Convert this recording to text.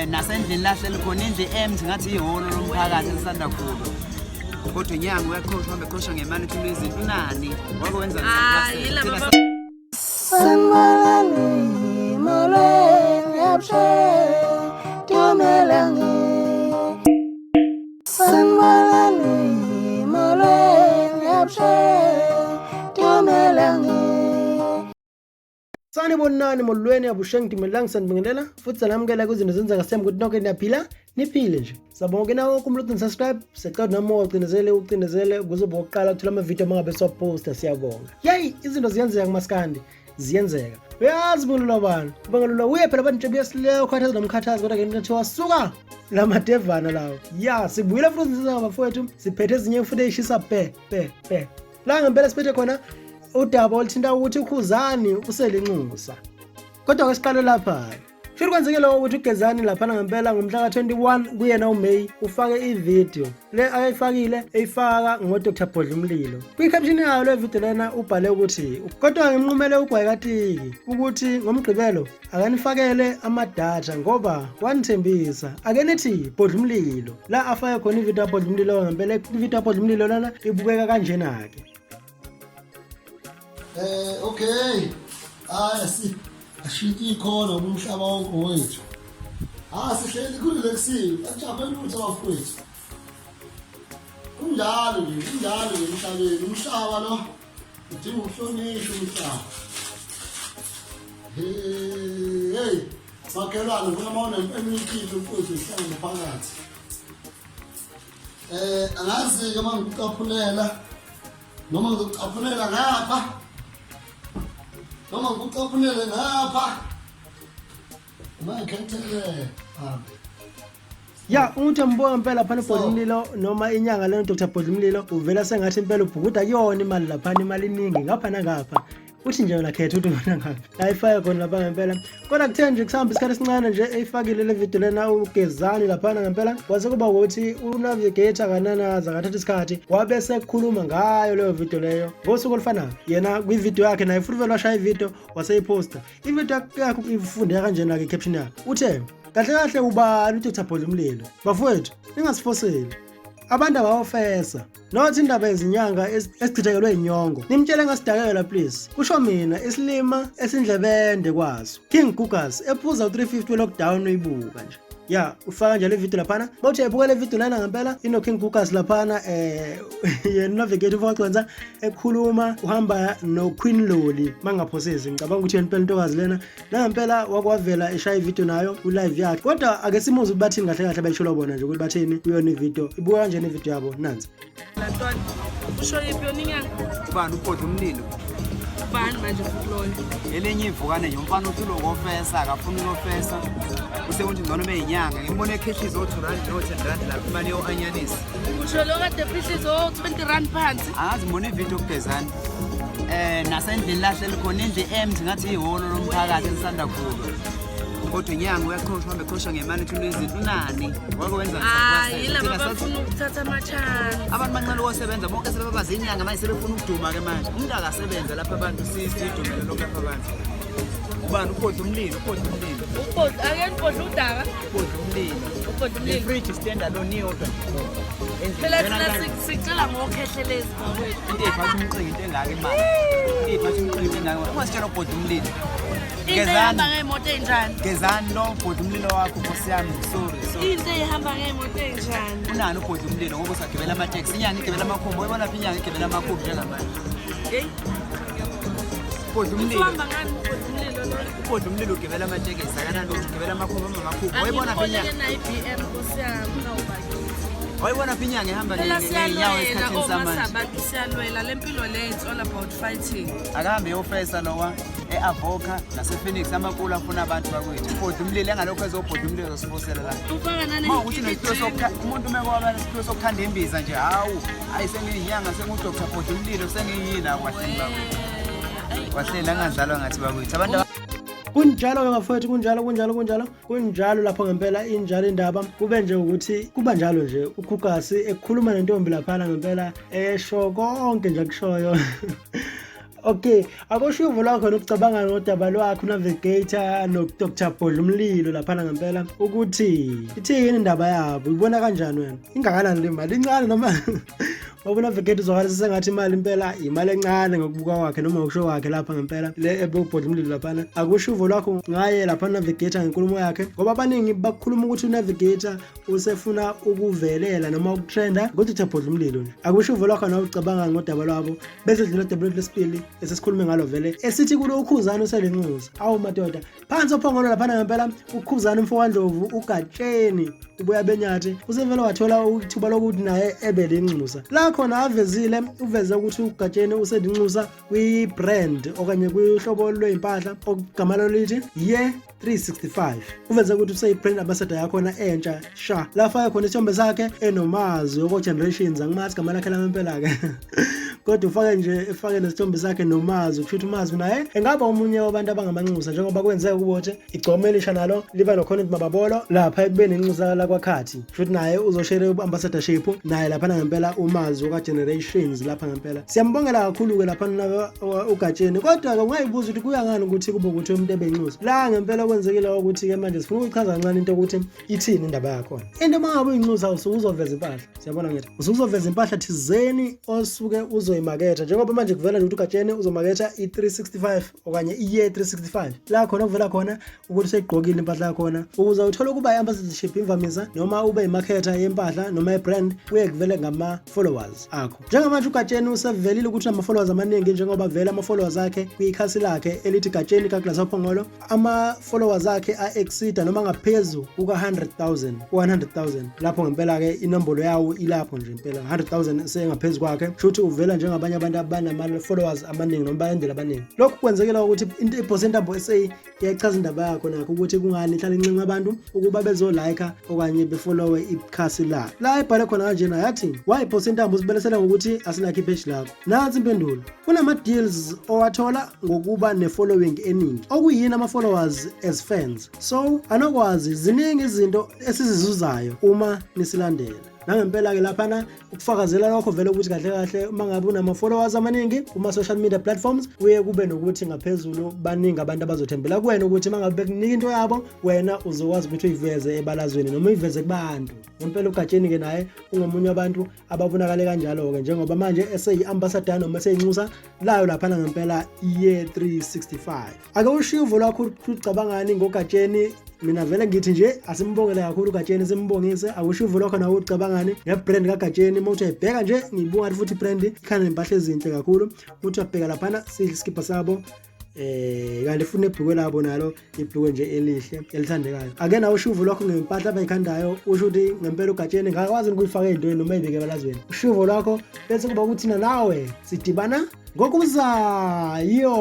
nasendlini lahleli khona indlu empty ngathi ihholo lomphakathi elisanda khulu. Kodwa inyanga uyakhohlwa uhambe khosha ngemali uthule izinto unani wakwenza yilabo Sanmalani molweni yapshe tumelangi Sanmalani molweni yapshe tumelangi Sanibonani molweni yabusheng timelang sanibingelela futhi salamukela kuzinto zenzeka sema ukuthi nonke niyaphila niphile nje sabonke nawo kumlutho subscribe secode noma ucindezele ukuze bokuqala uthola ama video mangabe soposta siyabonga yey izinto ziyenzeka kumaskandi ziyenzeka uyazi bulula bani bangalula uye phela abantu nje besileyo ukhathaza nomkhathazi kodwa ke nto wasuka la madevana lawo ya sibuyela futhi siza bafowethu siphethe ezinye futhi eshisa pe la ngempela siphethe khona udaba olithinta ukuthi ukhuzani uselinxusa kodwa ke siqale lapha Firi kwenzeke lokho ukuthi uGezani lapha ngempela ngomhla ka21 kuyena uMay ufake ivideo le ayifakile eyifaka ngoDr Bhodlumlilo kwi-caption yayo le video lena ubhale ukuthi kodwa ngimnqumele uGwayikatiki ukuthi ngomgqibelo akanifakele amadata ngoba wanithembisa ake nithi Bhodlumlilo la afake khona ivideo yaBhodlumlilo ngempela ivideo yaBhodlumlilo lana ibukeka kanjena ke Okay. Si ashiki ikhona umhlaba wonke wethu. Sihleli kulekisiwe. Ajabule ukuthi bafowethu. Kunjalo nje emhlabeni. Umhlaba lo udinga ukuhlonishwa umhlaba. Hey. Sakelana kunamona emikhithi mfowethu sihlangene phakathi. Angazi ke mangikucaphulela noma ngikucaphulela ngapha. Noma ngikucaphunele ngapha. Mayikhethelele. Ya umuntu ambona impela lapha eBhodlumlilo noma inyanga lena Dr Bhodlumlilo uvela sengathi impela ubhukuda kuyona imali lapha imali eningi ngapha nangapha uthi nje wena khetha ukuthi ubona ngapha la ifaya khona lapha ngempela kodwa kuthe nje kusahamba isikhathi esincane nje eyifakile le video lena uGezani lapha ngempela kwase kuba ukuthi unavigator kananaza kathatha isikhathi wabe sekukhuluma ngayo leyo video leyo ngosuku olufanayo yena kwi video yakhe naye futhi washaya ivideo waseyiposta ivideo yakhe ifunde kanjena ke caption yakhe uthe kahle ubani uDr Bhodlumlilo bafowethu ningasifoseli abantu abawofesa nothi indaba ezinyanga esichithelwe inyongo nimtshele ngasidakela please kusho mina isilima esindlebende kwaso King Gugas ephuza u350 lockdown uyibuka nje ya ufaka nje le video lapha bawuthi ebuka le video lana ngempela ino King Gugas lapha yena navigate ufakwenza ekhuluma uhamba no Queen Loli mangaphosezi ngicabanga ukuthi yena impela intokazi lena ngempela wakwavela eshaya ivideo nayo ku live yakhe kodwa ake simuze ubathini kahle bayishola bona nje ukuthi bathini kuyona ivideo ibuka kanjena ivideo yabo nansi lantwana usho yiphi yoninyanga ubani uBhodlumlilo ubani manje futhi loyo elenye ivukane nje umfana uthi lokofesa akafuna ukofesa usekuthi ngcono beyinyanga ngimbone ekheshiza o2 no 10 lapha imali yo-anyanisi usho lo kade fishes o20 phansi ngibone ivideo kuGezani nasendlini lahleli khona indlu empty ngathi ihholo lomphakathi elisanda khulu kodwa inyanga uyakhohlwa uhambe khosha ngemali uthule izinto unani wakwenza yilabo abafuna ukuthatha amachance abantu bancane ukusebenza bonke sebebabaza inyanga manje sebefuna ukuduma ke manje umuntu akasebenza lapha abantu sidumele lokho lapha abantu ubani uBhodlumlilo akeni Bhodla udaba uBhodlumlilo fridge stand alone yodwa phela thina sicela ngokhehlelezi into ephatha umqingi into engaka imali ungasitshela uBhodlumlilo ihamba ngemoto enjani Gezani lo uBhodlumlilo wakho Nkosi yami sorry into ihamba ngemoto enjani unani uBhodlumlilo ngoba usagibela ama-taxi inyanga igibela amakhumbi uyibona phi inyanga igibela amakhumbi njengamanje hey uBhodlumlilo uhamba ngani uBhodlumlilo ugibela amatekisi akananto ugibela amakhumbi uyibona phi inyanga na-IBM Nkosi yami wayibona phi inyanga ihamba ngeenyawo esikhathini samanje abantu siyalwela le mpilo le it's all about fighting akahambe yofesa lowa e-Avoca nase-Phoenix amakulu afuna abantu bakwethu uBhodlumlilo engalokho ezoBhodlumlilo zosifosela la ukuthi umuntu mekwaba nesiphiwo sokukhanda imbiza nje hawu hayi sengiyinyanga senguDr Bhodlumlilo sengiyini akwahleni bakwethu wahleli angadlalwa ngathi bakwethu abantu kunjalo ngafowethu kunjalo lapho ngempela injalo indaba kube nje ukuthi kuba njalo nje uGugasi ekhuluma nentombi lapha ngempela esho konke nje akushoyo Okay, akushuvo lakho nokucabanga ngodaba lwakho Navigator no Dr. Bhodlumlilo laphana ngempela ukuthi ithini indaba yabo ibona kanjani wena ingakanani le mali incane noma wabona Navigator uzokhala sengathi imali impela imali encane ngokubuka kwakhe noma ngokusho kwakhe lapha ngempela le ebobhodlumlilo laphana akushuvo lakho ngaye lapha Navigator ngenkulumo yakhe ngoba abaningi bakhuluma ukuthi uNavigator usefuna ukuvelela noma ukutrenda ngoDr. Bhodlumlilo nje akushuvo lakho na ucabanga ngodaba lwabo bese dlula debate lesipili esesikhulume ngalo vele esithi kulo ukhuzana uselenquza awu madoda phansi ophongolo laphana ngempela ukhuzana umfowandlovu uGatsheni ubuya benyathi usevele wathola ithuba lokuthi naye ebelenxusa la khona avezile uveze ukuthi uGatsheni uselinxusa kwi-brand okanye kwihlobo lweimpahla okugama lithi ye 365 uveze ukuthi useyi-brand ambassador yakhona entsha sha lafaka khona isithombe sakhe enomazi yoko generations angimazi igama lakhe lempela-ke kodwa efake nesithombe sakhe nomazi ukushuthi umazi naye engaba omunye wabantu abangamanxusa njengoba kwenzeka ukuthi igcome elisha nalo liba nokhona mababolo lapha ekubeni inxusa lakwaKhathi futhi naye uzoshere ambassadorship naye lapha ngempela umazi waka-generations lapha ngempela siyambongela kakhulu-ke lapha uGatsheni kodwa-ke ungayibuza ukuthi kuya ngani ukuthi kube ukuthi umuntu ebenxusa la ngempela kwenzekile ukuthi-ke manje sifuna ukuchaza kancane into ukuthi ithini indaba yakhona into mangabe uyinxusa uzoveza impahla siyabona ngithi uzoveza impahla thizeni osuke uzoyimaketha njengoba manje kuvela nje ukuthi uGatsheni uzomaketha i365 okanye iye 365 la khona kuvela khona ukuthi seyigqokile impahla yakhona ukuze uthole ukuba i-ambassadorship imvamisa noma ube yimaketha yempahla noma ibrand kuye kuvele ngama-followers akho njengamanje uGatsheni usevelile ukuthi ama-followers amaningi njengoba vele ama-followers akhe kwikhasi lakhe elithi Gatsheni kaGlass Ophongolo ama-followers akhe a-exceeda noma ngaphezu kuka-100,000 lapho ngempela-ke inombolo yawo ilapho nje impela 100,000 sengaphezu kwakhe shuthi uvela njengabanye abantu abanama-followers amaningi noma balandeli abaningi lokhu kwenzekela ukuthi iPosentable SA iyachaza indaba yakho nakho ukuthi kungani ihlala incinci abantu ukuba bezolayika okanye befollowe ikhasi la ibhale khona kanjena yathi why Posentable usibelesela ngokuthi asinakho ipage lakho nansi impendulo kunama-deals owathola ngokuba ne-following eningi okuyini ama-followers as fans so anokwazi ziningi izinto esizizuzayo uma nisilandela nangempela-ke laphana ukufakazela lokho vele ukuthi kahle kahle uma ngabe unama-followers amaningi kuma-social media platforms kuye kube nokuthi ngaphezulu baningi abantu abazothembela kuwena ukuthi uma ngabe bekunika into yabo wena uzokwazi ukuthi uyiveze ebalazweni noma uyiveze kubantu ngempela uGatsheni-ke naye ungomunye wabantu ababonakale kanjalo-ke njengoba manje eseyi-ambassador noma eseyinxusa layo laphana ngempela iye 365 ake ushiye uvo lwakho ucabangani ngoGatsheni mina vele ngithi nje asimbongele kakhulu uGatsheni simbongise akushuvo lokho nawe ucabangani ngebrand kaGatsheni uma uthi ayibheka nje ngibunga futhi ibrand ikhana impahla ezinhle kakhulu uthi uyabheka laphana siskipa sabo kanti futhi nebhukwe labo nalo ibhukwe nje elihle elithandekayo ake nawe ushuvo lwakho ngempahla abayikhandayo usho ukuthi ngempela uGatsheni ngakwazi ukuyifaka ezintweni noma ibeke ebalazweni ushuvo lwakho bese kuba ukuthi nawe sidibana ngokuzayo.